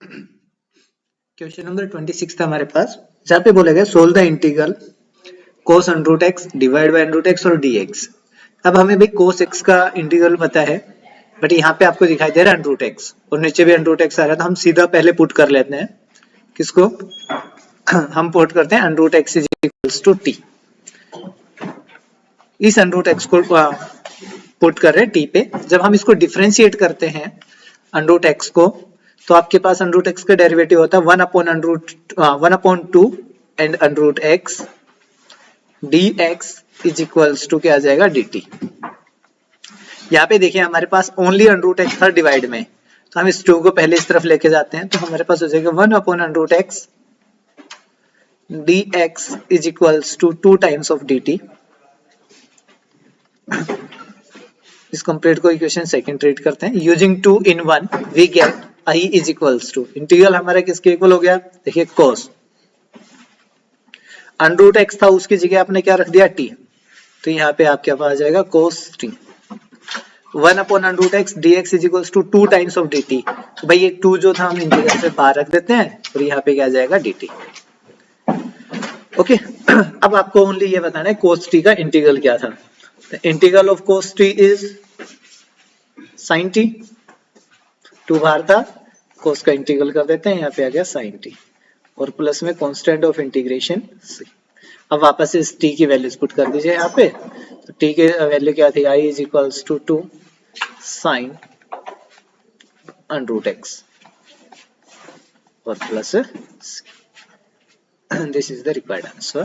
Question number 26 था हमारे पास, जहाँ पे बोला गया solve the integral cos under root x divide by under root x और dx। अब हमें भाई cos x का इंटीग्रल पता है, बट यहाँ पे आपको दिखाई दे रहा है अंडर रूट एक्स और नीचे भी अंडर रूट एक्स आ रहा है, तो हम सीधा पहले पुट कर लेते हैं। किसको? हम पुट करते हैं under root x is equals to t. इस अंडर रूट एक्स को पुट कर रहे हैं टी पे। जब हम इसको डिफरेंशिएट करते हैं अंडर रूट एक्स को, तो आपके पास अंडर रूट एक्स का डेरिवेटिव होता है 1/2 and under root x dx is equals to क्या आ जाएगा dt। यहाँ पे देखिए हमारे पास ओनली अंडर रूट एक्स था डिवाइड में, तो हम इस 2 को पहले इस तरफ लेके जाते हैं, तो हमारे पास हो जाएगा 1/√x dx is equals to 2 times of dt। इस कंप्लीट को इक्वेशन सेकंड ट्रीट करते हैं। Using 2 in 1 we get i is equals to, integral हमारा किसके इक्वल हो गया? देखिए cos अंडर रूट एक्स था, उसकी जगह आपने क्या रख दिया t, तो यहाँ पे आपके पास आ जाएगा cos t। 1/√x dx is equals to 2 times of dt। तो भाई ये 2 जो था हम इंटीग्रल से बाहर रख देते हैं और यहाँ पे क्या आ जाएगा dt। ओके अब आपको ओनली ये बताना है cos t का इंटीग्रल क्या था। Integral of cos t is sin t, 2 बाहर था, cos का इंटीग्रल कर देते हैं, यहाँ पे आ गया sin t और प्लस में कांस्टेंट ऑफ इंटीग्रेशन c। अब वापस इस t की वैल्यूज पुट कर दीजिए यहाँ पे, तो t की वैल्यू क्या थी? i is equals to 2 sin under root x और plus this is the required answer.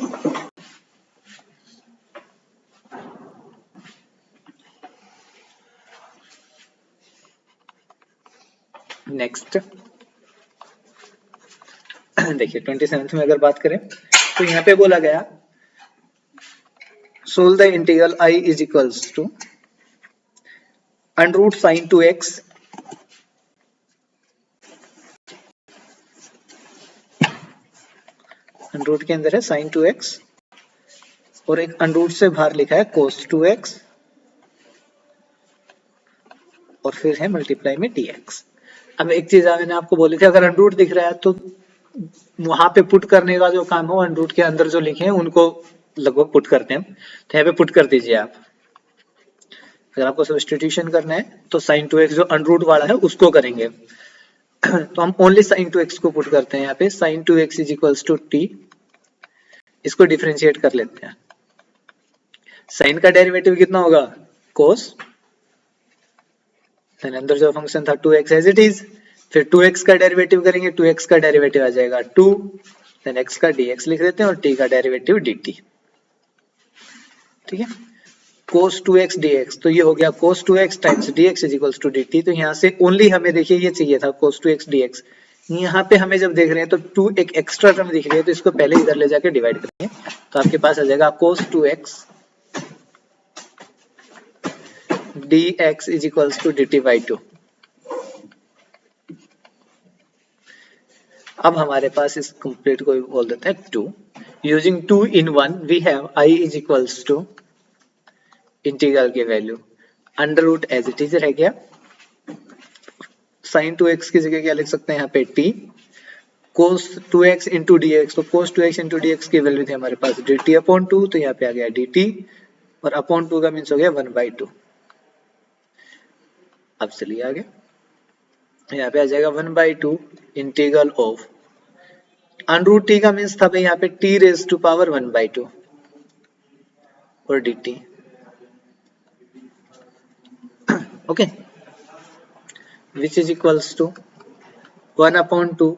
Next देखिए 27 में अगर बात करें तो यहाँ पे बोला गया solve the integral i is equals to under root sine 2x under root के अंदर है साइन 2x और एक अंडर रूट से बाहर लिखा है cos 2x और फिर है मल्टीप्लाई में dx। अब एक चीज मैंने आपको बोली थी, अगर अंडर रूट दिख रहा है तो वहां पे पुट करने का जो काम हो, अंडर रूट के अंदर जो लिखे हैं उनको लगभग पुट करते हैं, तो यहाँ पे पुट कर दीजिए आप। अगर आपको सब्स्टिट्यूशन करना है तो sin 2x जो अंडर रूट वाला है उसको करेंगे, तो हम ओनली sin 2x को पुट करते हैं यहाँ पे। sin 2x is equals to t, इसको डिफरेंशिएट कर लेते हैं। sin का डेरिवेटिव कितना होगा? cos, देन अंदर जो फंक्शन था 2x एज इट इज, फिर 2x का डेरिवेटिव करेंगे, 2x का डेरिवेटिव आ जाएगा 2, देन x का dx लिख देते हैं और t का डेरिवेटिव dt। ठीक है, cos 2x dx, तो ये हो गया cos 2x times dx is equals to dt। तो यहाँ से ओनली हमें देखिए ये चाहिए था cos 2x dx, यहाँ पे हमें जब देख रहे हैं तो 2 एक एक्स्ट्रा टर्म दिख रही है, तो इसको पहले इधर ले जाके डिवाइड करेंगे, तो आपके पास आ जाएगा cos 2x dx is equals to dt by 2। अब हमारे पास इस कंप्लीट को बोल देते हैं 2। Using 2 in 1 we have i is equals to integral की value under root as it is रह गया, sin 2x की जगह क्या लिख सकते हैं यहाँ पे t, cos 2x into dx, तो cos 2x इंटू dx की वैल्यू थी हमारे पास dt अपॉन 2, तो यहाँ पे आ गया dt और अपॉन 2 का मीन्स हो गया 1/2। अब चलिए आगे, यहाँ पे आ जाएगा 1/2 integral of under root t का मीन्स था भाई यहाँ पे t रेज टू पावर 1/2 और dt। Okay, which is equals to 1/2,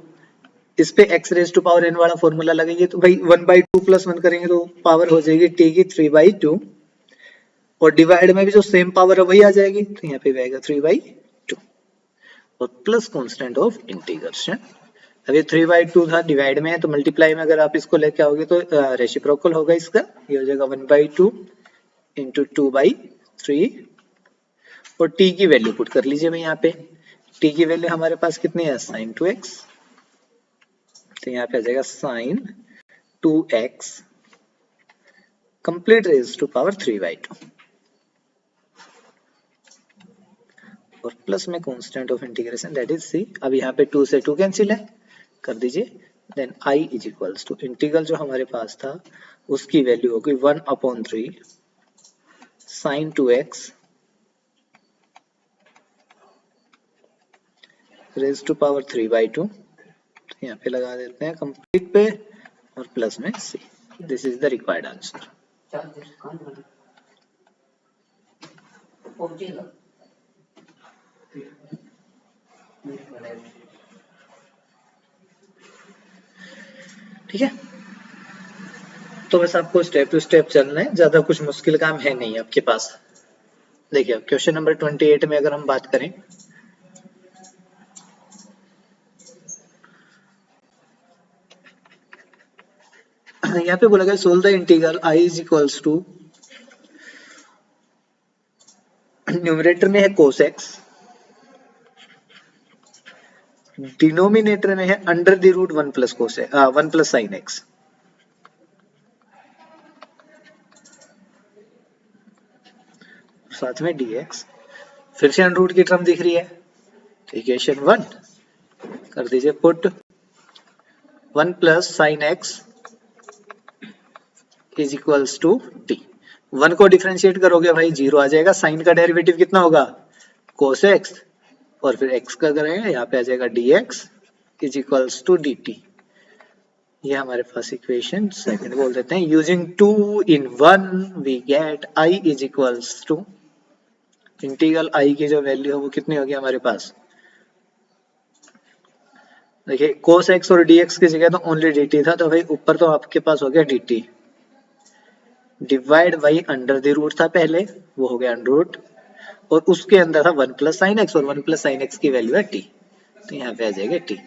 इस पे x raise to power n वाला फॉर्मूला लगेगी, तो भाई 1/2 प्लस 1 करेंगे तो पावर हो जाएगी t की 3/2 और डिवाइड में भी जो सेम पावर है वही आ जाएगी, तो यहाँ पे आएगा 3/2 और प्लस कांस्टेंट ऑफ इंटीग्रेशन। अभी 3/2 था डिवाइड में है, तो मल्टीप्लाई में अगर आप इसको लेके आओगे तो रेसिप्रोकल होगा इसका, ये हो जाएगा 1/2 इंटू 2/3 और t की वैल्यू पुट कर लीजिए भाई यहाँ पे। t की वैल्यू हमारे पास कितनी है? sin 2x, तो यहाँ पे आ जाएगा sin 2x complete raise to power 3/2 और प्लस में constant of integration that is c. अब यहाँ पे 2 से 2 कैंसिल है, कर दीजिए। Then i is equals to integral जो हमारे पास था उसकी वैल्यू होगी 1/3 sin 2x raise to power 3/2। यहाँ पे लगा देते हैं कंप्लीट पे और प्लस में c। This is the required answer. ठीक है, तो बस आपको स्टेप टू स्टेप चलना है, ज्यादा कुछ मुश्किल काम है नहीं आपके पास। देखिए क्वेश्चन नंबर 28 में अगर हम बात करें, यहाँ पे बोला गया solve the integral i is equals to, numerator में है cos x, डिनोमिनेटर में है under the root 1 plus cos 1 plus sine x। साथ में dx, फिर से अंडर रूट की टर्म दिख रही है, इक्वेशन 1 कर दीजिए put 1 plus sine x is equals to t। 1 को डिफरेंशिएट करोगे भाई 0 आ जाएगा, साइन का डेरिवेटिव कितना होगा cos x, और फिर x का करेंगे यहाँ पे आ जाएगा dx is equals to dt। ये हमारे पास इक्वेशन सेकंड बोल देते हैं। Using 2 in 1 we get i is equals to, integral i की जो वैल्यू है वो कितनी होगी हमारे पास, देखिए cos x और dx की जगह तो ओनली dt था, तो भाई ऊपर तो आपके पास हो गया dt, divide by under the root था पहले, वो हो गया अंडर रूट, और उसके अंदर था 1 प्लस साइन एक्स, और 1 प्लस साइन एक्स की वैल्यू है t, तो यहाँ पे आ जाएगा t।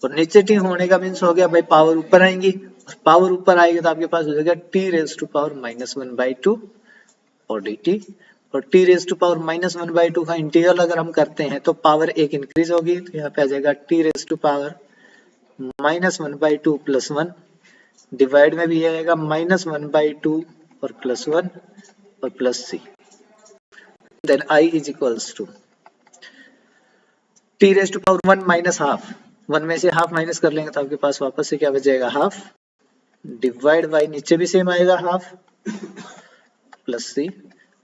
और नीचे t होने का मीन्स हो गया भाई पावर ऊपर आएंगी, और पावर ऊपर आएगी तो आपके पास हो जाएगा t रेज टू पावर -1/2 और dt। और t रेज टू पावर -1/2 का इंटीग्रल अगर हम करते हैं तो पावर एक इंक्रीज होगी, तो यहाँ पे आ जाएगा t raise to power -1/2 plus 1, divide में भी आएगा -1/2 और प्लस 1 और plus c। Then i is equals to t raise to power 1 minus half, 1 में से हाफ माइनस कर लेंगे तो आपके पास वापस से क्या बचेगा हाफ, डिवाइड बाई नीचे भी सेम आएगा हाफ प्लस c।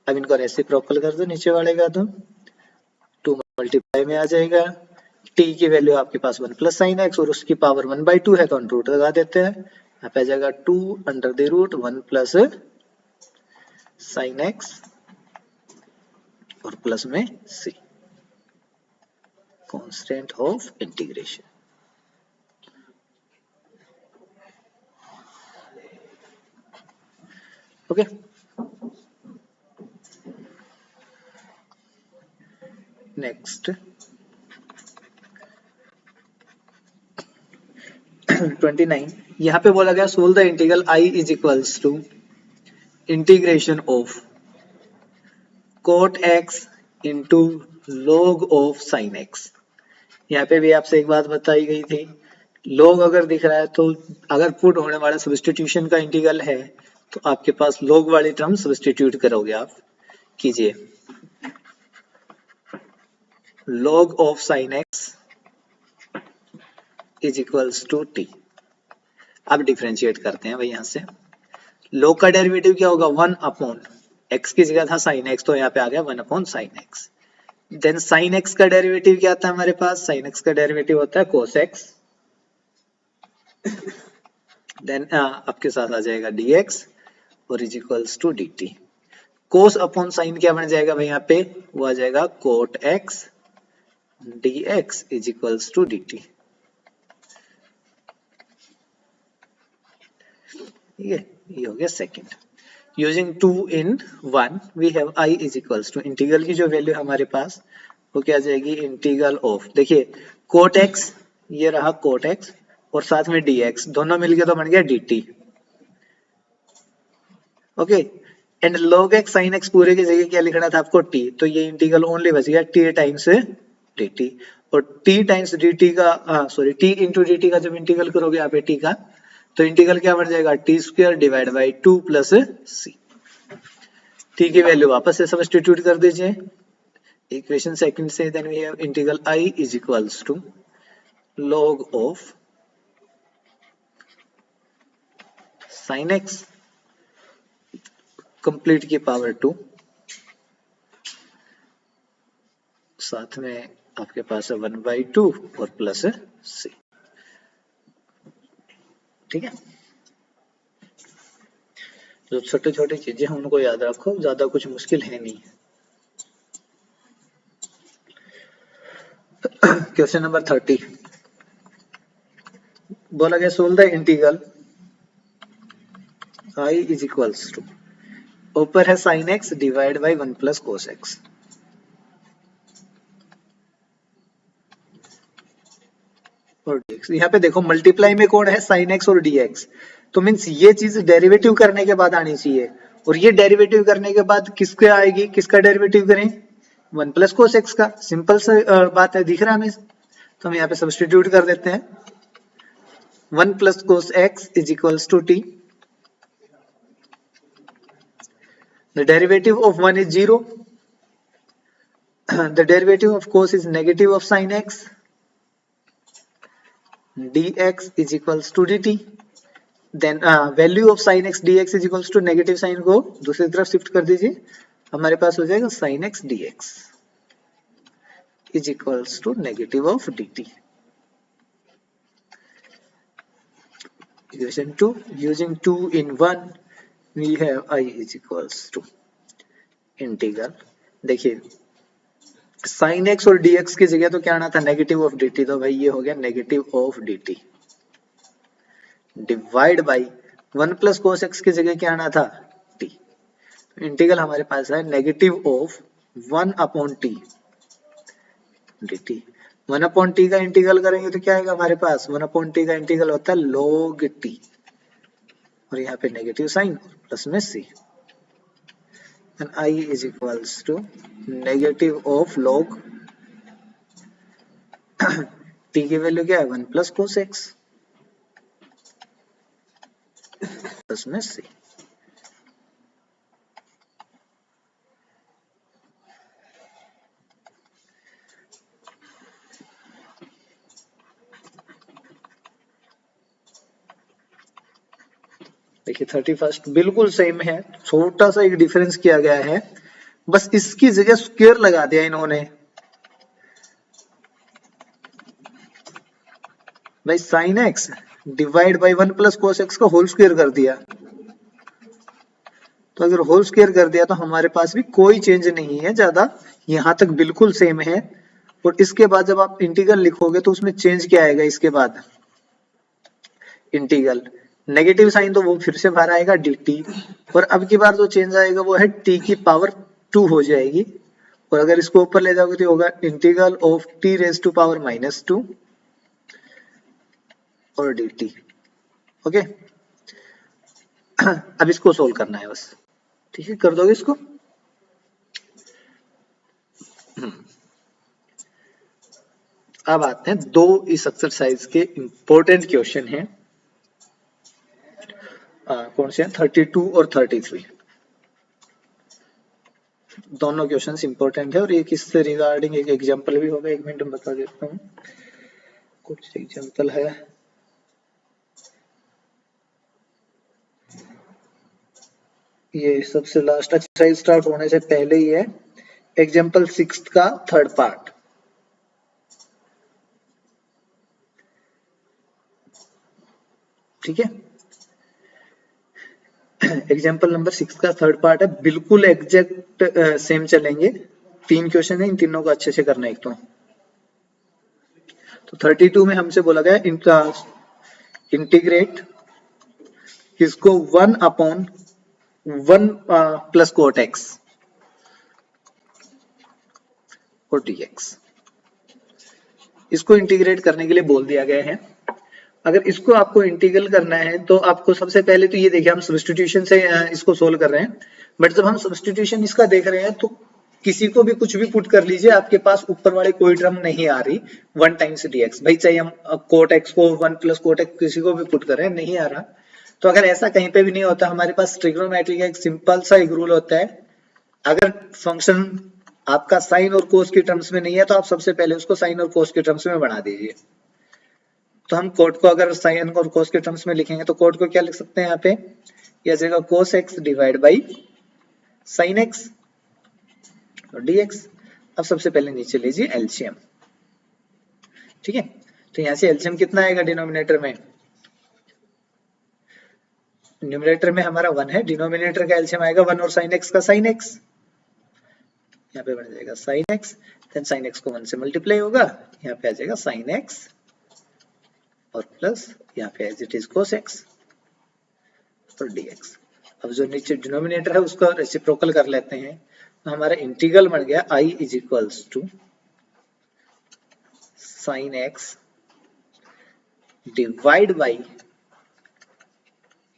अब इनको रेसिप्रोकल कर दो नीचे वाले का, तो 2 मल्टीप्लाई में आ जाएगा, t की वैल्यू आपके पास 1 प्लस साइन x और उसकी पावर 1/2 है तो अंडर रूट लगा देते हैं, यहाँ पे आ जाएगा 2 under the root 1 plus sine x और प्लस में c, constant of integration. Okay, next 29, यहाँ पे बोला गया solve the integral i is equals to integration of cot x into log of sine x। यहाँ पे भी आपसे एक बात बताई गई थी, log अगर दिख रहा है तो अगर पुट होने वाला सब्स्टिट्यूशन का इंटीग्रल है तो आपके पास log वाली टर्म सब्स्टिट्यूट करोगे, आप कीजिए log of sine x is equals to t। अब डिफरेंशिएट करते हैं भाई, यहाँ से log का डेरिवेटिव क्या होगा 1 अपॉन x की जगह था साइन x, तो यहाँ पे आ गया 1 upon sine x। Then sine x का डेरिवेटिव क्या आता है हमारे पास, साइन x का डेरिवेटिव होता है cos x, देन आपके साथ आ जाएगा dx और is equals to dt। cos upon sine क्या बन जाएगा भाई यहाँ पे, वो आ जाएगा cot x dx is equals to dt। ठीक है, ये हो गया second. Using 2 in 1 we have i is equals to, integral की जो वैल्यू हमारे पास वो क्या आ जाएगी, इंटीग्रल ऑफ, देखिए cot x, ये रहा cot x और साथ में dx, दोनों मिलके तो बन गया dt। Okay, and log x sin x पूरे की जगह क्या लिखना था आपको t, तो ये इंटीग्रल ओनली बच गया t टाइम्स dt, और t टाइम्स dt का सॉरी t इंटू dt का जब इंटीग्रल करोगे यहाँ पे t का, तो इंटीग्रल क्या बन जाएगा t square divide by 2 plus c. T की वैल्यू वापस से सब्स्टिट्यूट कर दीजिए, इक्वेशन सेकंड से then we have integral I is equals to log of sin x complete की पावर 2, साथ में आपके पास है 1/2 और प्लस है c। ठीक है, जो छोटे छोटे चीजें हैं उनको याद रखो, ज्यादा कुछ मुश्किल है नहीं। क्वेश्चन नंबर 30 बोला गया solve the integral I is equals to, ऊपर है sin x divide by 1 plus cos x। और dx, यहाँ पे देखो मल्टीप्लाई में कौन है sin x और dx, तो मीन्स ये चीज डेरिवेटिव करने के बाद आनी चाहिए, और ये डेरिवेटिव करने के बाद किसके आएगी, किसका डेरिवेटिव करें, 1 प्लस cos x का। सिंपल सा बात है, दिख रहा है हमें, तो हम यहाँ पे सब्स्टिट्यूट कर देते हैं। 1 plus cos x is equals to t, the derivative of 1 is 0, the derivative of cos is negative of sin x, dx is equals to dt, then value of sin x dx is equals to negative sin को दूसरी तरफ shift कर दीजिए, हमारे पास हो जाएगा sin x dx is equals to negative of dt। Equation 2, using 2 in 1 we have I is equals to integral, देखिए sin x और dx की जगह तो क्या आना था, नेगेटिव ऑफ dt, तो भाई ये हो गया negative of dt divide by 1 plus cos x की जगह क्या आना था, t। इंटीग्रल हमारे पास है negative of 1 upon t dt। 1 upon t का इंटीग्रल करेंगे तो क्या आएगा हमारे पास, 1 अपॉन t का इंटीग्रल होता है log t, और यहाँ पे नेगेटिव साइन प्लस में c, and I is equals to negative of log t की वैल्यू क्या है, 1 प्लस cos x प्लस में c। देखिए 31 बिल्कुल सेम है, छोटा सा एक डिफरेंस किया गया है, बस इसकी जगह स्क्वायर लगा दिया इन्होंने। भाई sin x divide by 1 plus cos x का होल स्क्वायर कर दिया, तो अगर होल स्क्वायर कर दिया तो हमारे पास भी कोई चेंज नहीं है ज्यादा, यहां तक बिल्कुल सेम है। और इसके बाद जब आप इंटीग्रल लिखोगे तो उसमें चेंज क्या आएगा, इसके बाद इंटीग्रल नेगेटिव साइन तो वो फिर से बाहर आएगा dt, और अब की बार जो चेंज आएगा वो है t की पावर 2 हो जाएगी, और अगर इसको ऊपर ले जाओगे तो होगा integral of t raise to power -2 और dt। ओके, अब इसको सोल्व करना है बस, ठीक है, कर दोगे इसको। अब आते हैं दो इस एक्सरसाइज के इंपॉर्टेंट क्वेश्चन हैं, कौन से हैं, 32 और 33। दोनों क्वेश्चंस इंपॉर्टेंट है, और एक इससे रिगार्डिंग एक एग्जांपल भी होगा, 1 मिनट में बता देता हूँ। कुछ एग्जांपल है, ये सबसे लास्ट एक्सरसाइज स्टार्ट होने से पहले ही है, एग्जांपल 6 का थर्ड पार्ट। ठीक है, एग्जाम्पल नंबर 6 का थर्ड पार्ट है, बिल्कुल एग्जैक्ट सेम चलेंगे। 3 क्वेश्चन है, इन तीनों को अच्छे से करना एक तो 32 में हमसे बोला गया इंटीग्रेट इसको 1 अपॉन 1 प्लस कोट एक्स और dx, इसको इंटीग्रेट करने के लिए बोल दिया गया है। अगर इसको आपको इंटीग्रल करना है तो आपको सबसे पहले तो ये देखिए, हम सब्स्टिट्यूशन से इसको सोल्व कर रहे हैं, बट जब हम सब्स्टिट्यूशन इसका देख रहे हैं तो किसी को भी कुछ भी पुट कर लीजिए, आपके पास ऊपर वाले कोई टर्म नहीं आ रही 1 टाइम्स dx। भाई चाहिए हम कोट एक्स को 1 प्लस कोट एक्स किसी को भी पुट कर रहे हैं, नहीं आ रहा। तो अगर ऐसा कहीं पे भी नहीं होता, हमारे पास ट्रिग्नोमेट्री का एक सिंपल सा एक रूल होता है, अगर फंक्शन आपका साइन और कोस की टर्म्स में नहीं है तो आप सबसे पहले उसको साइन और कोस के टर्म्स में बना दीजिए। तो हम कोट को अगर साइन और कोस के टर्म्स में लिखेंगे तो कोट को क्या लिख सकते हैं यहाँ पे, यह जगह cos x divide by sine x और dx। अब सबसे पहले नीचे लीजिए एलसीएम, ठीक है। तो यहाँ से एलसीएम कितना आएगा डिनोमिनेटर में, न्यूमरेटर में हमारा 1 है, डिनोमिनेटर का एलसीएम आएगा 1 और साइन एक्स का साइन एक्स, यहाँ पे बन जाएगा sine x, then sine x को 1 से मल्टीप्लाई होगा, यहाँ पे आ जाएगा साइन एक्स और प्लस यहाँ पे as it is cos x और dx। अब जो नीचे डिनोमिनेटर है उसका रेसिप्रोकल कर लेते हैं, तो हमारा इंटीग्रल बन गया i is equals to sine x divide by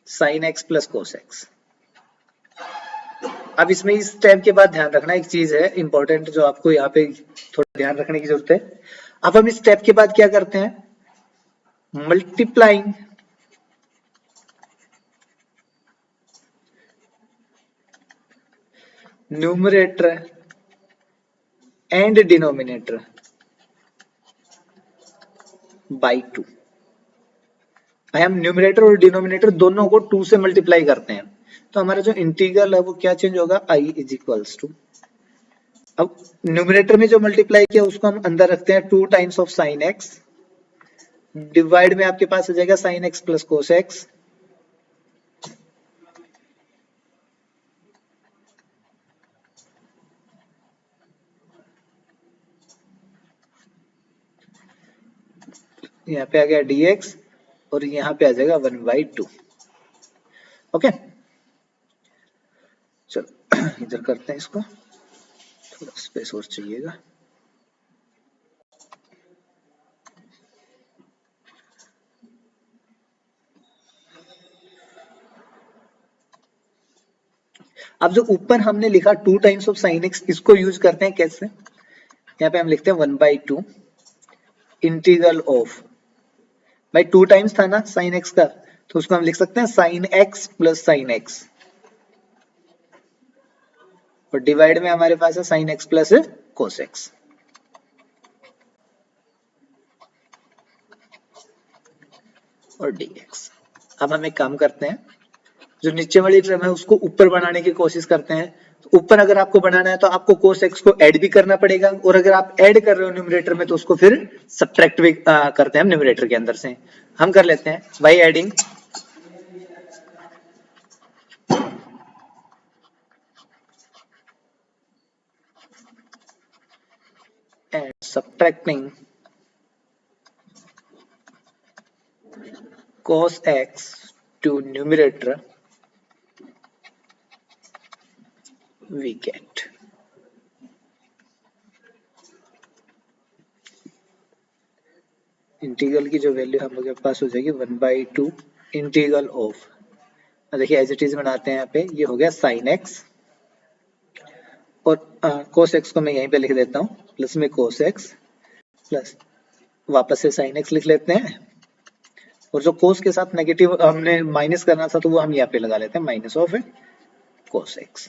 sine x plus cos x. अब इसमें इस स्टेप के बाद ध्यान रखना एक चीज है इंपॉर्टेंट जो आपको यहाँ पे थोड़ा ध्यान रखने की जरूरत है। अब हम इस स्टेप के बाद क्या करते हैं, multiplying numerator and denominator by 2। भाई हम न्यूमरेटर और डिनोमिनेटर दोनों को 2 से मल्टीप्लाई करते हैं, तो हमारा जो इंटीग्रल है वो क्या चेंज होगा, i इज इक्वल्स टू, अब न्यूमरेटर में जो मल्टीप्लाई किया उसको हम अंदर रखते हैं 2 times of sine x, divide में आपके पास आ जाएगा sine x plus cos x, यहाँ पे आ गया dx और यहाँ पे आ जाएगा 1/2। ओके चलो इधर करते हैं इसको, थोड़ा स्पेस और चाहिएगा। अब जो ऊपर हमने लिखा 2 टाइम्स ऑफ साइन एक्स, इसको यूज करते हैं कैसे, यहाँ पे हम लिखते हैं 1/2 इंटीग्रल ऑफ, भाई 2 टाइम्स था ना साइन एक्स का, तो उसको हम लिख सकते हैं sign x plus sine x, और डिवाइड में हमारे पास है sine x plus cos x. और dx। अब हम एक काम करते हैं, जो नीचे वाली टर्म है उसको ऊपर बनाने की कोशिश करते हैं। तो ऊपर अगर आपको बनाना है तो आपको cos x को ऐड भी करना पड़ेगा, और अगर आप ऐड कर रहे हो न्यूमरेटर में तो उसको फिर सब्ट्रैक्ट भी करते हैं हम न्यूमरेटर के अंदर से। हम कर लेते हैं by adding and subtracting cos x to numerator, we get integral की जो वैल्यू हम लोग के पास हो जाएगी 1/2 इंटीग्रल ऑफ, देखिए एज इट इज बनाते हैं यहाँ पे, ये हो गया साइन एक्स और कोस एक्स को मैं यहीं पे लिख देता हूँ प्लस में कोस एक्स प्लस वापस से साइन एक्स लिख लेते हैं, और जो कोस के साथ नेगेटिव हमने माइनस करना था तो वो हम यहाँ पे लगा लेते हैं minus of cos x.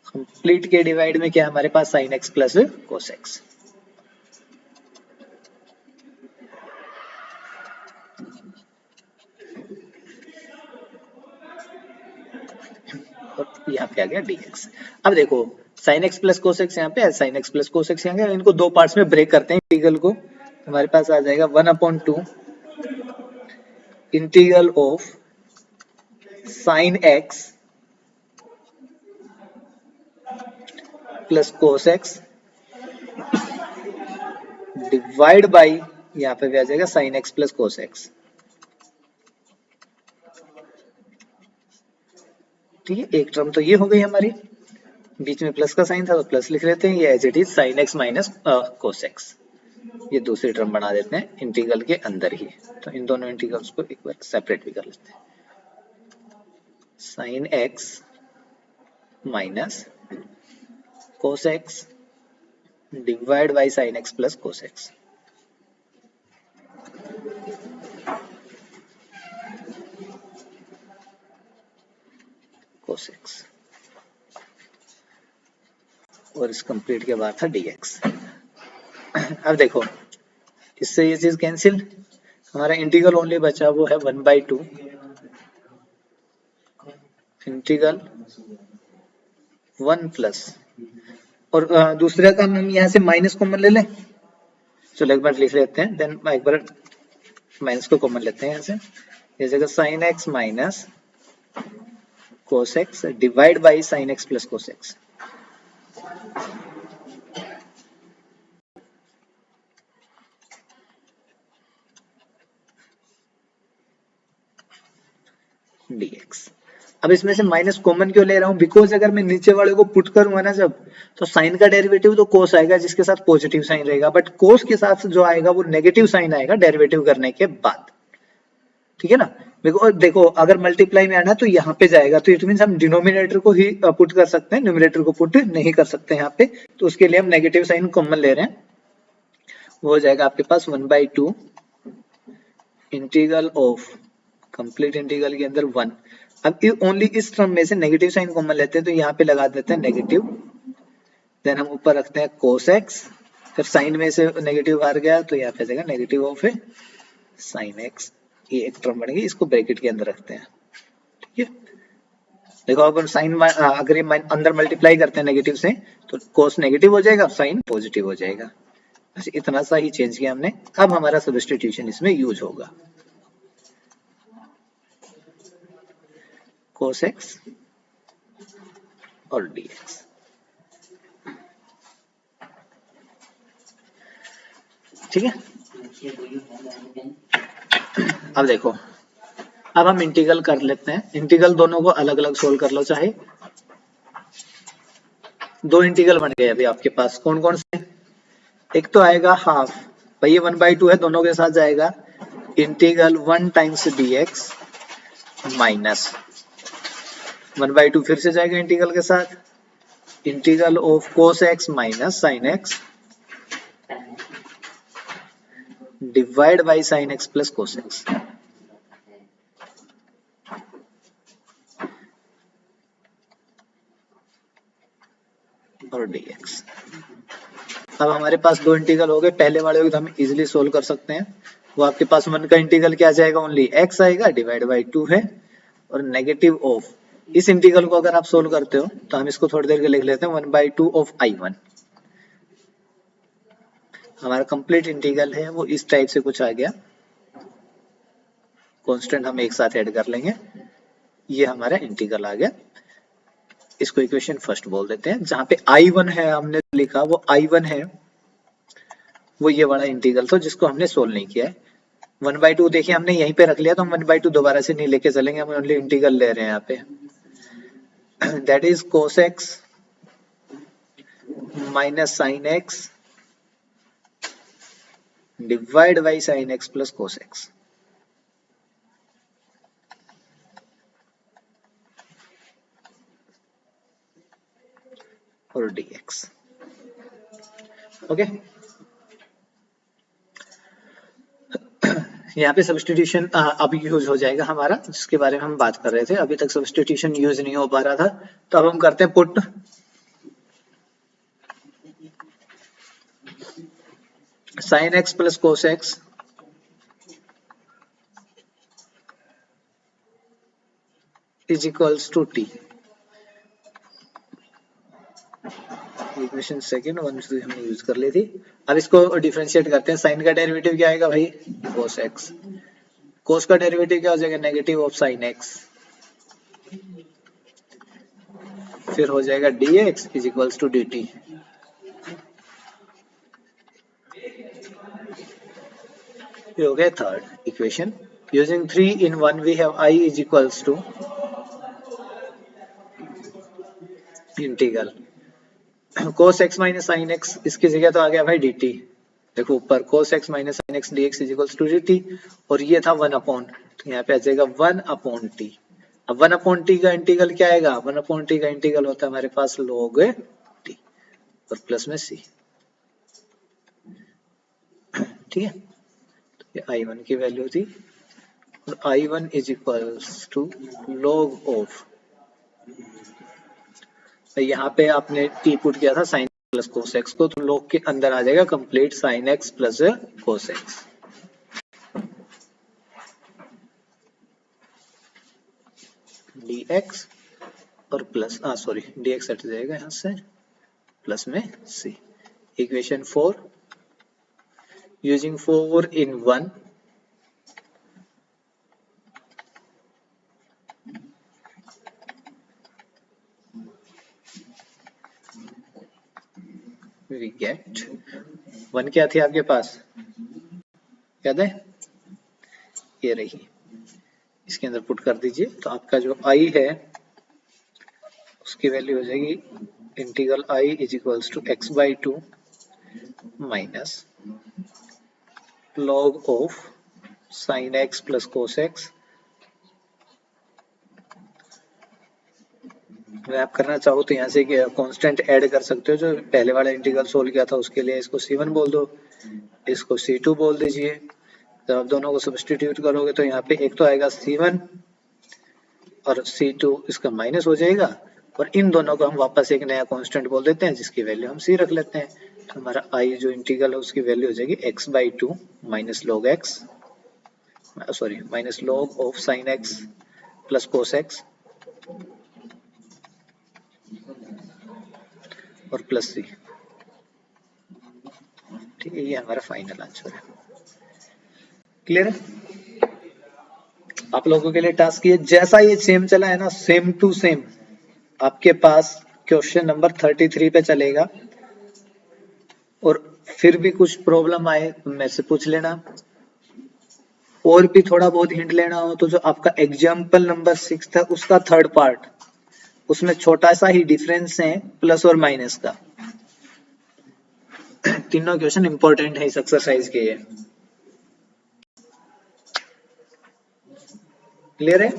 Complete के डिवाइड में क्या हमारे पास sine x plus cos x. और यहाँ पे आ गया dx। अब देखो sine x plus cos x यहाँ पे है, sine x plus cos x यहाँ पे, इनको दो पार्ट्स में ब्रेक करते हैं इंटीग्रल को, हमारे पास आ जाएगा 1/2 integral of sine x plus cos x divide by यहाँ पे भी आ जाएगा sine x plus cos x. ठीक है, एक टर्म तो ये हो गई हमारी, बीच में प्लस का साइन था तो प्लस लिख लेते हैं, ये as it is sine x minus cos x. ये दूसरी टर्म बना देते हैं इंटीग्रल के अंदर ही, तो इन दोनों इंटीग्रल्स को एक बार सेपरेट भी कर लेते हैं, sign x minus cos x divide by sine x plus cos x. Cos x और इस कंप्लीट के बाद था dx। अब देखो इससे ये चीज कैंसिल, हमारा इंटीग्रल ओनली बचा वो है 1/2 इंटीग्रल 1 प्लस, और दूसरे का हम यहाँ से माइनस कॉमन ले लें, चलो एक बार लिख लेते हैं, देन एक बार माइनस को कॉमन लेते हैं यहाँ से, इस जगह sign x minus cos x divide by sine x plus cos x. dx। अब इसमें से माइनस कॉमन क्यों ले रहा हूं, बिकॉज अगर मैं नीचे वाले को पुट करूंगा ना जब, तो साइन का डेरिवेटिव तो कोस आएगा जिसके साथ पॉजिटिव साइन रहेगा, बट कोस के साथ जो आएगा वो नेगेटिव साइन आएगा डेरिवेटिव करने के बाद, ठीक है ना। देखो अगर मल्टीप्लाई में आना तो यहाँ पे जाएगा, तो इट मीन हम डिनोमिनेटर को ही पुट कर सकते हैं, न्यूमरेटर को पुट नहीं कर सकते यहाँ पे, तो उसके लिए हम नेगेटिव साइन कॉमन ले रहे हैं, वो हो जाएगा आपके पास 1/2 इंटीग्रल ऑफ कंप्लीट इंटीग्रल के अंदर 1। अब ओनली इस टर्म में से नेगेटिव साइन कॉमन लेते हैं, तो यहाँ पे लगा देते हैं नेगेटिव, देन हम ऊपर रखते हैं कोस एक्स, फिर साइन में से नेगेटिव बाहर गया तो यहाँ पे जाएगा नेगेटिव ऑफ साइन एक्स, ये एक टर्म बन गई, इसको ब्रैकेट के अंदर रखते हैं, ठीक है। देखो अगर साइन अगर ये अंदर मल्टीप्लाई करते हैं नेगेटिव से तो कोस नेगेटिव हो जाएगा, साइन पॉजिटिव हो जाएगा, बस इतना सा ही चेंज किया हमने। अब हमारा सब्स्टिट्यूशन इसमें यूज होगा, cos x और dx। ठीक है, अब देखो अब हम इंटीग्रल कर लेते हैं, इंटीग्रल दोनों को अलग अलग सोल्व कर लो, चाहे दो इंटीग्रल बन गए अभी आपके पास, कौन कौन से, एक तो आएगा हाफ, भाई ये 1/2 है, दोनों के साथ जाएगा इंटीग्रल 1 टाइम्स dx माइनस 1/2 फिर से जाएगा इंटीग्रल के साथ integral of cos x minus sin x divide by sin x plus cos x। और dx। अब हमारे पास दो इंटीग्रल हो गए, पहले वाले को तो हम इजीली सोल्व कर सकते हैं, वो आपके पास 1 का इंटीग्रल क्या जाएगा, ओनली x आएगा डिवाइड बाई 2 है, और नेगेटिव ऑफ, इस इंटीग्रल को अगर आप सोल्व करते हो तो हम इसको थोड़ी देर के लिख लेते हैं 1/2 ऑफ I1। हमारा कंप्लीट इंटीग्रल है वो इस टाइप से कुछ आ गया, कांस्टेंट हम एक साथ ऐड कर लेंगे, ये हमारा इंटीग्रल आ गया, इसको इक्वेशन फर्स्ट बोल देते हैं। जहां पे I1 है हमने लिखा, वो I1 है, वो ये वाला इंटीग्रल था जिसको हमने सोल्व नहीं किया है। 1/2 देखिए हमने यहीं पे रख लिया, तो हम 1/2 दोबारा से नहीं लेके चलेंगे, हम ओनली इंटीग्रल ले रहे हैं यहाँ पे, that is cos x minus sin x divide by sin x plus cos x। और dx। ओके, यहाँ पे सब्स्टिट्यूशन अब यूज हो जाएगा हमारा, जिसके बारे में हम बात कर रहे थे, अभी तक सब्स्टिट्यूशन यूज नहीं हो पा रहा था, तो अब हम करते हैं put. sin x plus cos x is equals to t। Equation second 1 2 हमने यूज कर ली थी, अब इसको डिफरेंशिएट करते हैं। साइन का डेरिवेटिव क्या आएगा भाई, cos x, cos का डेरिवेटिव क्या हो जाएगा, नेगेटिव ऑफ sin x, फिर हो जाएगा dx is equals to dt। ये हो गया third equation. Using 3 in 1 we have I is equals to integral cos x minus sin x, इसकी जगह तो आ गया भाई dt, देखो ऊपर cos x minus sin x dx is equals to dt, और ये था 1 अपॉन, तो यहाँ पे आ जाएगा 1 अपॉन t। अब 1 अपॉन t का इंटीग्रल क्या आएगा, 1 अपॉन t का इंटीग्रल होता है हमारे पास log t और प्लस में c, ठीक है। तो ये I1 की वैल्यू थी, और I1 is equals to log of तो यहाँ पे आपने t पुट किया था sin प्लस cos x को, तो log के अंदर आ जाएगा complete sin x plus cos x। dx और प्लस सॉरी dx हट जाएगा यहाँ से, प्लस में c। Equation 4 using 4 in 1 we get 1 क्या थी आपके पास याद है, ये रही, इसके अंदर पुट कर दीजिए तो आपका जो i है उसकी वैल्यू हो जाएगी integral i is equals to x by 2 minus log of sin x plus cos x। अगर आप करना चाहो तो यहाँ से कांस्टेंट ऐड कर सकते हो, जो पहले वाला इंटीग्रल सोल्व किया था उसके लिए इसको c1 बोल दो, इसको c2 बोल दीजिए। जब आप दोनों को सब्स्टिट्यूट करोगे तो यहाँ पे एक तो आएगा c1 और c2 इसका माइनस हो जाएगा, और इन दोनों को हम वापस एक नया कांस्टेंट बोल देते हैं जिसकी वैल्यू हम c रख लेते हैं। तो हमारा i जो इंटीग्रल है उसकी वैल्यू हो जाएगी x by 2 minus log x sorry minus log of sine x plus cos x और प्लस c। ठीक है, ये हमारा फाइनल आंसर है। क्लियर है? आप लोगों के लिए टास्क ये जैसा ये सेम चला है ना, सेम टू सेम आपके पास क्वेश्चन नंबर 33 पे चलेगा। और फिर भी कुछ प्रॉब्लम आए तो मेरे से पूछ लेना, और भी थोड़ा बहुत हिंट लेना हो तो जो आपका एग्जाम्पल नंबर 6 था उसका थर्ड पार्ट, उसमें छोटा सा ही डिफरेंस है प्लस और माइनस का। तीनों क्वेश्चन इंपॉर्टेंट है इस एक्सरसाइज के। ये क्लियर है?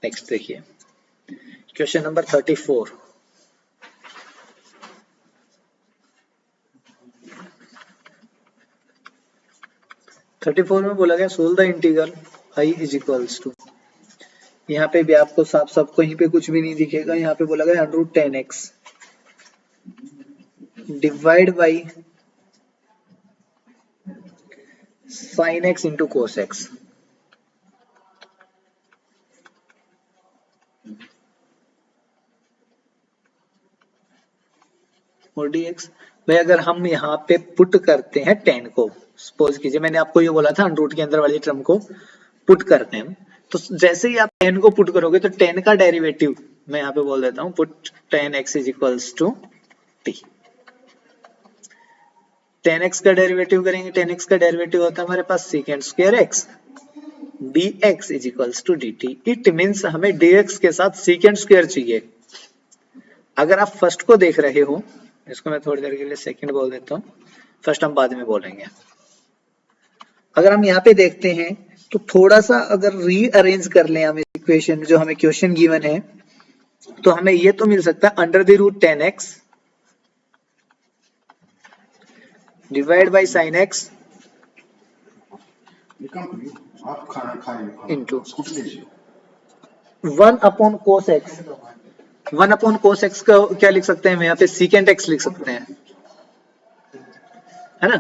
नेक्स्ट देखिए क्वेश्चन नंबर 34। में बोला गया solve the integral i is equals to, यहाँ पे भी आपको साफ साफ कहीं पे कुछ भी नहीं दिखेगा। यहाँ पे बोला गया √10x divide by sin x into cos x। और dx भाई अगर हम यहाँ पे पुट करते हैं 10 को, सपोज कीजिए मैंने आपको ये बोला था रूट के अंदर वाली टर्म को पुट करते हैं, तो जैसे ही आप 10 को पुट करोगे तो 10 का डेरिवेटिव मैं यहाँ पे बोल देता हूँ put 10x is equals to t। 10x का डेरिवेटिव करेंगे, 10x का डेरिवेटिव होता है हमारे पास second square x dx is equals to dt। It means हमें dx के साथ सेकेंड स्क्वायर चाहिए। अगर आप फर्स्ट को देख रहे हो, इसको मैं थोड़ी देर के लिए सेकंड बोल देता हूँ, फर्स्ट हम बाद में बोलेंगे। अगर हम यहाँ पे देखते हैं तो थोड़ा सा अगर रीअरेंज कर लें हम इक्वेशन, जो हमें क्वेश्चन गिवन है, तो हमें ये तो मिल सकता है under the root 10x divide by sine x into 1 upon cos x। 1 upon cos x का क्या लिख सकते हैं हम यहाँ पे सीकेंट x लिख सकते हैं, है ना।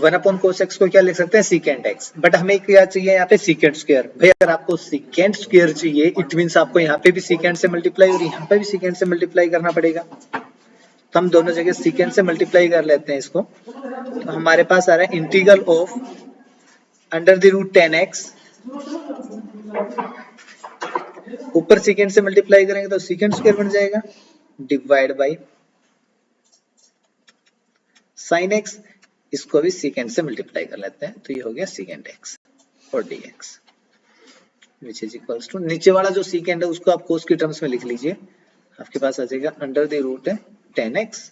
1 अपॉन कोस x को क्या लिख सकते हैं सीकेंट x, बट हमें क्या चाहिए यहाँ पे सीकेंट स्क्वायर। भाई अगर आपको सीकेंट स्क्वायर चाहिए इट मींस आपको यहाँ पे भी सीकेंट से मल्टीप्लाई और यहाँ पे भी सीकेंट से मल्टीप्लाई करना पड़ेगा। तो हम दोनों जगह सीकेंट से मल्टीप्लाई कर लेते हैं इसको, तो हमारे पास आ रहा है integral of under the root 10x, ऊपर सीकेंट से मल्टीप्लाई करेंगे तो सीकेंट स्क्वायर बन जाएगा, डिवाइड बाई साइन x, इसको भी सीकेंट से मल्टीप्लाई कर लेते हैं तो ये हो गया सीकेंट x और dx which is equals to, नीचे वाला जो सीकेंट है उसको आप कोस की टर्म्स में लिख लीजिए, आपके पास आ जाएगा under the root 10x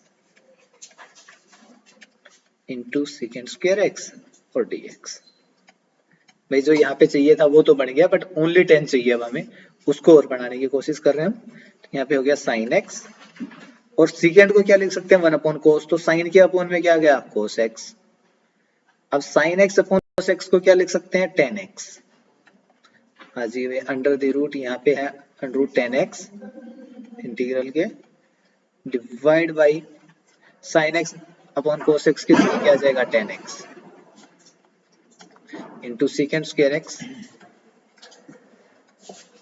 into secant square x और dx। भाई जो यहाँ पे चाहिए था वो तो बन गया, बट ओनली 10 चाहिए अब हमें, उसको और बनाने की कोशिश कर रहे हैं हम। तो यहाँ पे हो गया साइन x और सीकेंड को क्या लिख सकते हैं 1 अपॉन कोस, तो साइन के अपॉन में क्या गया कोस एक्स। अब sine x upon cos x को क्या लिख सकते हैं 10x। हाँ जी वे अंडर द रूट यहाँ पे है अंडर रूट 10x इंटीग्रल के divide by sine x upon cos x की जगह क्या आ जाएगा 10x into secant square x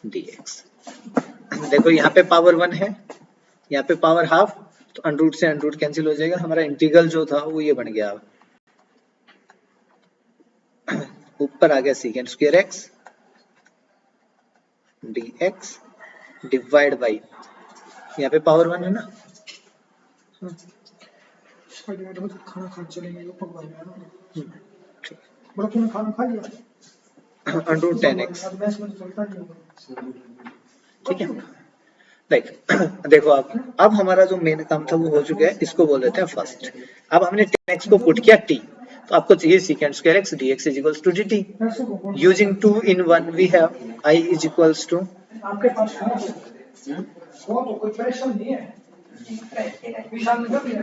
dx। देखो यहाँ पे पावर 1 है, यहाँ पे पावर हाफ, तो अंडर रूट से अंडर रूट कैंसिल हो जाएगा, हमारा इंटीग्रल जो था वो ये बन गया। ऊपर आ गया secant square x dx divide by यहाँ पे पावर 1 है ना, खाना खा चलेंगे बड़ा तूने खाना खा लिया अंडर रूट 10x। ठीक है लाइक देखो आप अब हमारा जो मेन काम था वो हो चुका है, इसको बोल देते हैं फर्स्ट। अब हमने 10x को पुट किया t, तो आपको चाहिए secant square x dx is equals to dt। using 2 in 1 we have I is equals to आपके पास हो तो कोई परेशान नहीं है विशाल में कर लिया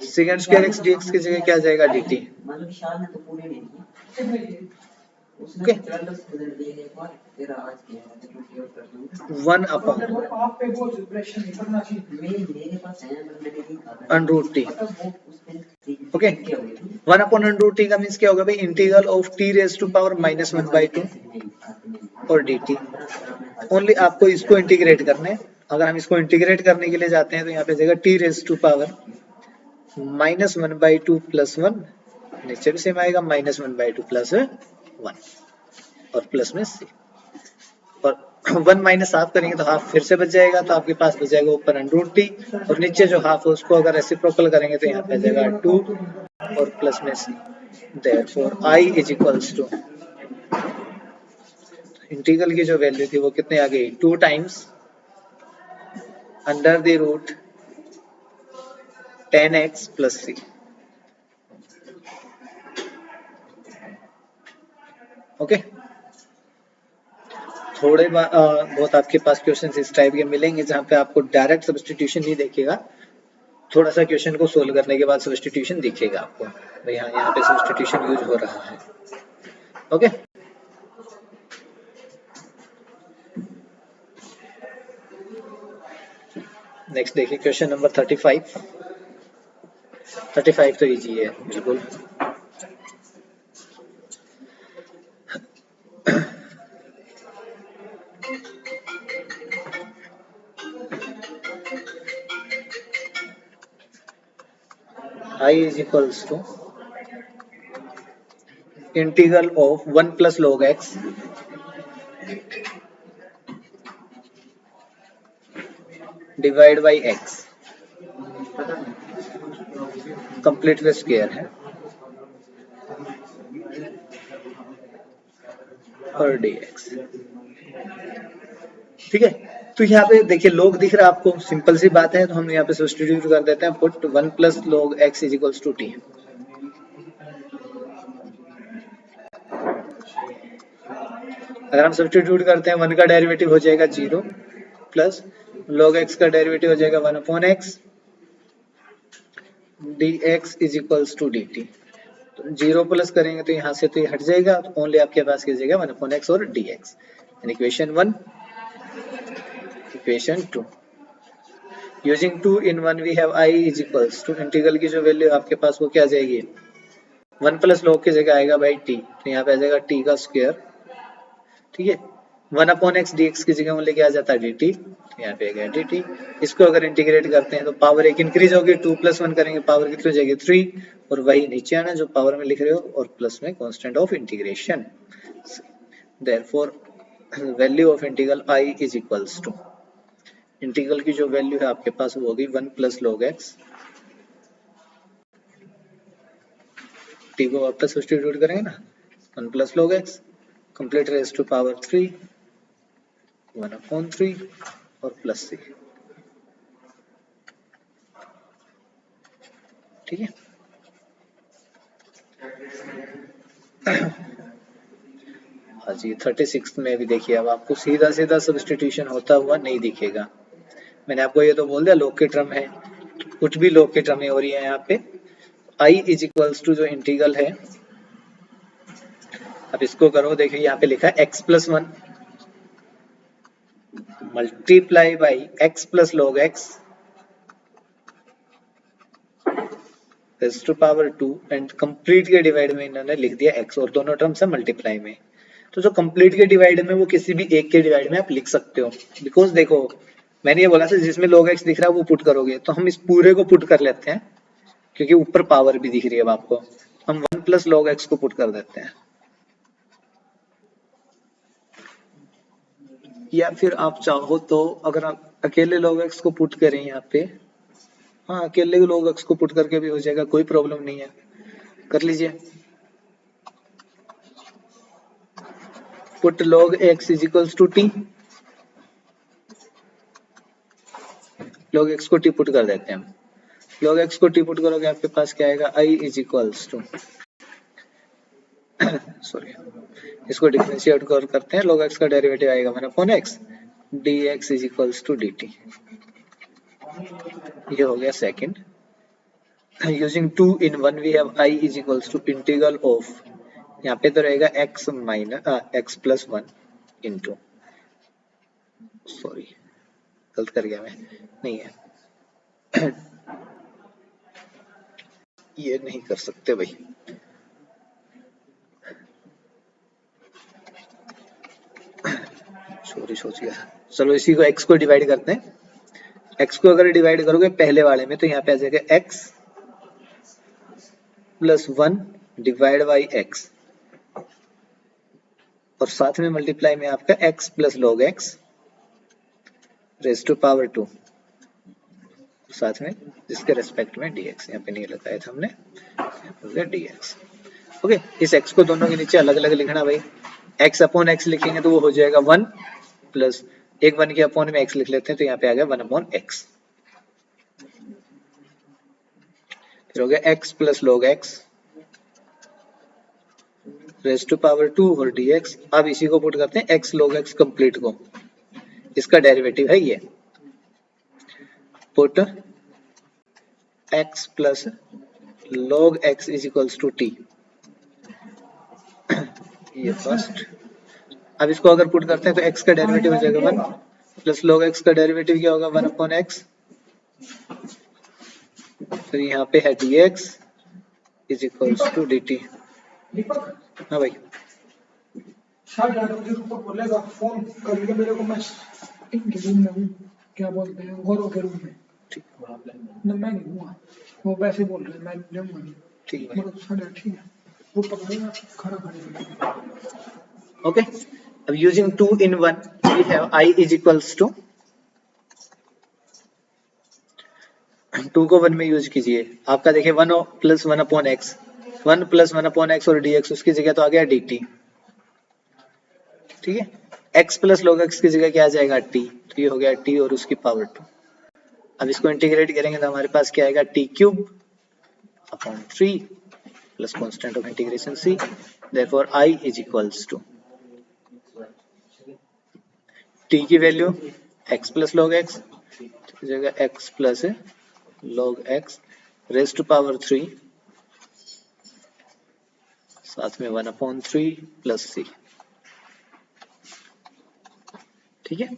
secant square x dx की जगह क्या आ जाएगा dt। मतलब विशाल ने तो पूरे नहीं किए ओके उसने 40 बदल दिए एक बार तेरा आज किया है तो क्यों कर दूं 1 अपॉन आप पे वो प्रेशर नहीं करना चाहिए मेरे पास है मतलब मैंने नहीं कहा अंडर रूट t। मतलब वो उस दिन okay 1 upon under root t का मींस क्या होगा भाई integral of t raise to power -1/2 और dt। ओनली आपको इसको इंटीग्रेट करना है। अगर हम इसको इंटीग्रेट करने के लिए जाते हैं तो यहाँ पे जाएगा t raise to power -1/2 plus 1, नीचे भी सेम आएगा -1/2 प्लस 1 और प्लस में c, और 1 माइनस हाफ करेंगे तो हाफ फिर से बच जाएगा, तो आपके पास बच जाएगा ऊपर अंडर रूट t और नीचे जो हाफ है उसको अगर रेसिप्रोकल करेंगे तो यहाँ पे आ जाएगा 2 और प्लस में c। Therefore I is equals to integral की जो वैल्यू थी वो कितने आ गई 2 times under the root 10x plus c। Okay थोड़े बहुत आपके पास क्वेश्चन इस टाइप के मिलेंगे जहां पे आपको डायरेक्ट सब्स्टिट्यूशन नहीं दिखेगा, थोड़ा सा क्वेश्चन को सोल्व करने के बाद सब्स्टिट्यूशन दिखेगा आपको भाई हाँ यहाँ पे सब्स्टिट्यूशन यूज हो रहा है। ओके नेक्स्ट देखिए क्वेश्चन नंबर 35। 35 तो इजी है बिल्कुल। I is equals to integral of 1 plus log x divide by x complete way square है और dx। ठीक है तो यहाँ पे देखिए log दिख रहा है आपको, सिंपल सी बात है, तो हम यहाँ पे सब्स्टिट्यूट कर देते हैं put 1 plus log x is equals to t। अगर हम सब्स्टिट्यूट करते हैं 1 का डेरिवेटिव हो जाएगा 0 प्लस log x का डेरिवेटिव हो जाएगा 1 upon x dx is equals to dt। तो 0 प्लस करेंगे तो यहाँ से तो ये हट जाएगा, तो ओनली आपके पास क्या जाएगा 1 अपॉन x और dx। Equation 1 equation 2 using 2 in 1 we have I is equals to integral की जो वैल्यू आपके पास वो क्या आ जाएगी 1 प्लस log की जगह आएगा भाई t, तो यहाँ पे आ जाएगा t का स्क्वायर। ठीक है 1 अपॉन x dx की जगह मूल्य क्या आ जाता है dt, यहाँ पे आ गया dt। इसको अगर इंटीग्रेट करते हैं तो पावर एक इंक्रीज होगी, 2 प्लस 1 करेंगे पावर कितनी हो जाएगी 3, और वही नीचे आना जो पावर में लिख रहे हो और प्लस में constant of integration. Therefore value of integral I is equals to integral की जो वैल्यू है आपके पास वो होगी 1 प्लस log x, t को वापस सब्स्टिट्यूट करेंगे ना 1 plus log x complete raise to power 3 1 upon 3 और प्लस c। ठीक है हाँ जी 36 में भी देखिए अब आपको सीधा सीधा सब्स्टिट्यूशन होता हुआ नहीं दिखेगा। मैंने आपको ये तो बोल दिया log की टर्म है, कुछ भी log की टर्में हो रही है यहाँ पे। I इज इक्वल्स टू जो इंटीग्रल है, अब इसको करो, देखिए यहाँ पे लिखा है x plus 1 multiply by x plus log x raise to power 2 and complete के डिवाइड में इन्होंने लिख दिया x और दोनों टर्म्स है मल्टीप्लाई में। तो जो कंप्लीट के डिवाइड में वो किसी भी एक के डिवाइड में आप लिख सकते हो, बिकॉज देखो मैंने ये बोला था जिसमें log x दिख रहा है वो पुट करोगे, तो हम इस पूरे को पुट कर लेते हैं क्योंकि ऊपर पावर भी दिख रही है अब आपको। हम 1 प्लस log x को पुट कर देते हैं, या फिर आप चाहो तो अगर आप अकेले log x को पुट करें यहाँ पे, हाँ अकेले log x को पुट करके भी हो जाएगा, कोई प्रॉब्लम नहीं है, कर लीजिए। Put log x is equals to t, log x को t पुट कर देते हैं हम। log x को t पुट करोगे आपके पास क्या आएगा, i is equals to sorry इसको डिफरेंशिएट करते हैं, log x का डेरिवेटिव आएगा 1 upon x dx is equals to dt। ये हो गया second. Using 2 in 1 we have i is equals to integral of, यहाँ पे तो रहेगा x minus x plus 1 into, sorry गलत कर गया मैं, नहीं है ये नहीं कर सकते भाई, सॉरी सोच गया। चलो इसी को x को डिवाइड करते हैं, x को अगर डिवाइड करोगे पहले वाले में तो यहाँ पे आ जाएगा x plus 1 divide by x और साथ में मल्टीप्लाई में आपका x plus log x raise to power 2 साथ में जिसके रेस्पेक्ट में dx, यहाँ पे नहीं लगाया था हमने, dx। ओके, इस x को दोनों के नीचे अलग अलग लिखना भाई, x अपॉन x लिखेंगे तो वो हो जाएगा 1 प्लस एक 1 के अपॉन में x लिख लेते हैं तो यहाँ पे आ गया 1 अपॉन x, फिर हो गया x plus log x raise to power 2 और dx। अब इसी को पुट करते हैं x log x कंप्लीट को, इसका डेरिवेटिव है ये, put x plus log x is equals to t, ये फर्स्ट। अब इसको अगर पुट करते हैं तो x का डेरिवेटिव हो जाएगा 1 प्लस log x का डेरिवेटिव क्या होगा 1 अपॉन x, फिर यहाँ पे है dx is equals to dt। हाँ भाई साढ़े 8 बजे ऊपर बोलेगा, फोन करेगा मेरे को, मैं इनके रूम में हूँ, क्या बोलते हैं गौरव के रूम में, ना मैं नहीं हुआ, वो वैसे बोल रहे हैं मैं जाऊंगा नहीं, ठीक है मतलब 8:30 ठीक है, वो पकड़ेगा खाना खाने के। ओके, अब using 2 in 1 we have i is equals to 2 को 1 में यूज कीजिए, आपका देखिए 1 plus 1 upon x, 1 plus 1 upon x और dx, उसकी जगह तो आ गया dt, ठीक है। x प्लस log x की जगह क्या आ जाएगा t, तो ये हो गया t और उसकी पावर 2। अब इसको इंटीग्रेट करेंगे तो हमारे पास क्या आएगा t cube upon 3 plus constant of integration c, therefore i is equals to t की वैल्यू x प्लस log x, जगह x plus log x raise to power 3 साथ में 1 अपॉन 3 प्लस c, ठीक है।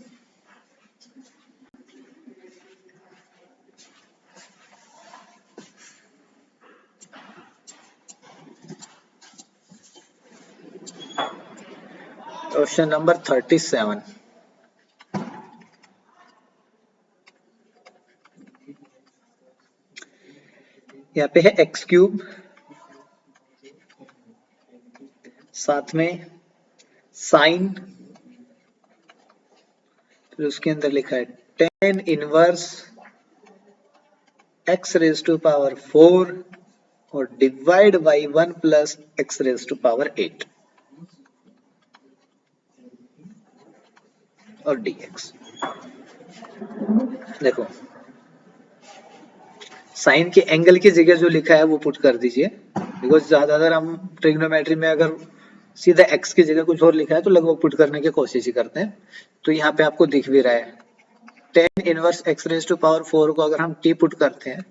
क्वेश्चन नंबर 37, यहाँ पे है एक्स क्यूब, साथ में साइन, फिर उसके अंदर लिखा है tan inverse x raise to power 4 और divide by 1 plus x raise to power 8 और dx। देखो साइन के एंगल की जगह जो लिखा है वो पुट कर दीजिए, बिकॉज ज्यादातर हम ट्रिग्नोमेट्री में अगर सीधा x की जगह कुछ और लिखा है तो लगभग पुट करने की कोशिश ही करते हैं, तो यहाँ पे आपको दिख भी रहा है tan inverse x raise to power 4 को अगर हम t पुट करते हैं,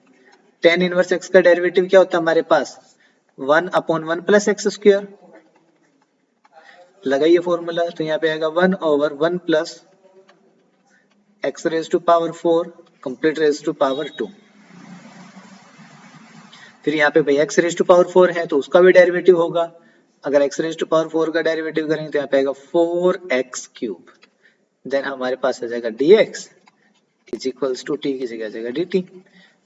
tan इनवर्स x का डेरिवेटिव क्या होता है हमारे पास 1/1 प्लस एक्स स्क्वायर। लगाइए फॉर्मूला, तो यहाँ पे आएगा 1/1 plus x raise to power 4 complete raise to power 2। फिर यहाँ पे भाई x रेज टू पावर 4 है तो उसका भी डेरिवेटिव होगा। अगर x रेज टू पावर 4 का डेरिवेटिव करेंगे तो यहाँ पे आएगा 4x क्यूब। देन हमारे पास आ जाएगा dx is equals to t की जगह आ जाएगा dt।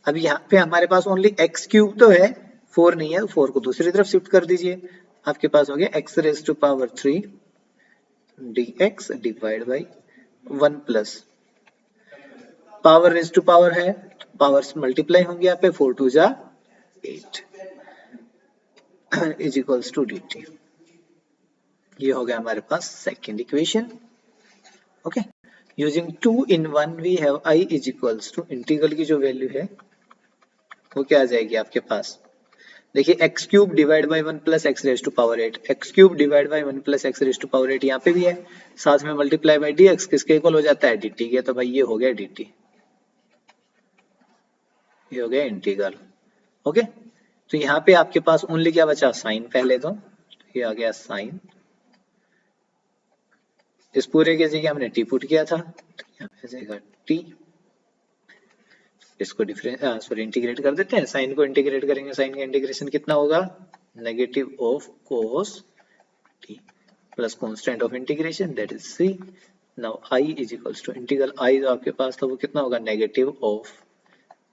अब यहाँ पे हमारे पास ओनली x क्यूब तो है, 4 नहीं है, 4 को दूसरी तरफ शिफ्ट कर दीजिए। आपके पास हो गया x raise to power 3 dx divide by 1 plus power raise to power है, पावर्स मल्टीप्लाई होंगे यहाँ पे, 4 2 जा 8 इज इक्वल्स टू dt। ये हो गया हमारे पास second equation. Okay, using 2 in 1 we have i is equals to integral की जो वैल्यू है वो क्या आ जाएगी आपके पास, देखिए x cube divide by 1 plus x raise to power 8, x cube divide by 1 plus x raise to power 8 यहाँ पे भी है, साथ में मल्टीप्लाई बाई dx किसके इक्वल हो जाता है dt के, तो भाई ये हो गया dt, ये हो गया इंटीग्रल। ओके, तो यहाँ पे आपके पास ओनली क्या बचा साइन, पहले तो ये आ गया साइन, इस पूरे के जगह हमने टी पुट किया था तो यहाँ पे जाएगा टी, इसको इंटीग्रेट कर देते हैं, साइन को इंटीग्रेट करेंगे, साइन का इंटीग्रेशन कितना होगा negative of cos T plus constant of integration that is C. Now I is equals to integral I जो आपके पास था वो कितना होगा नेगेटिव ऑफ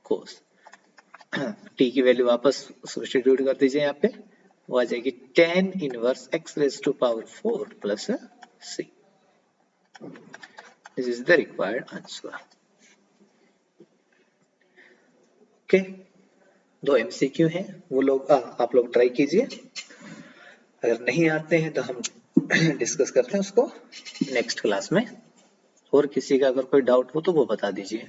कोस टी की वैल्यू वापस सब्स्टिट्यूट कर दीजिए, यहाँ पे वो आ जाएगी tan inverse x raise to power 4 plus c। This is the required answer. Okay, दो एमसीक्यू हैं, वो लोग आप लोग ट्राई कीजिए, अगर नहीं आते हैं तो हम डिस्कस करते हैं उसको नेक्स्ट क्लास में, और किसी का अगर कोई डाउट हो तो वो बता दीजिए।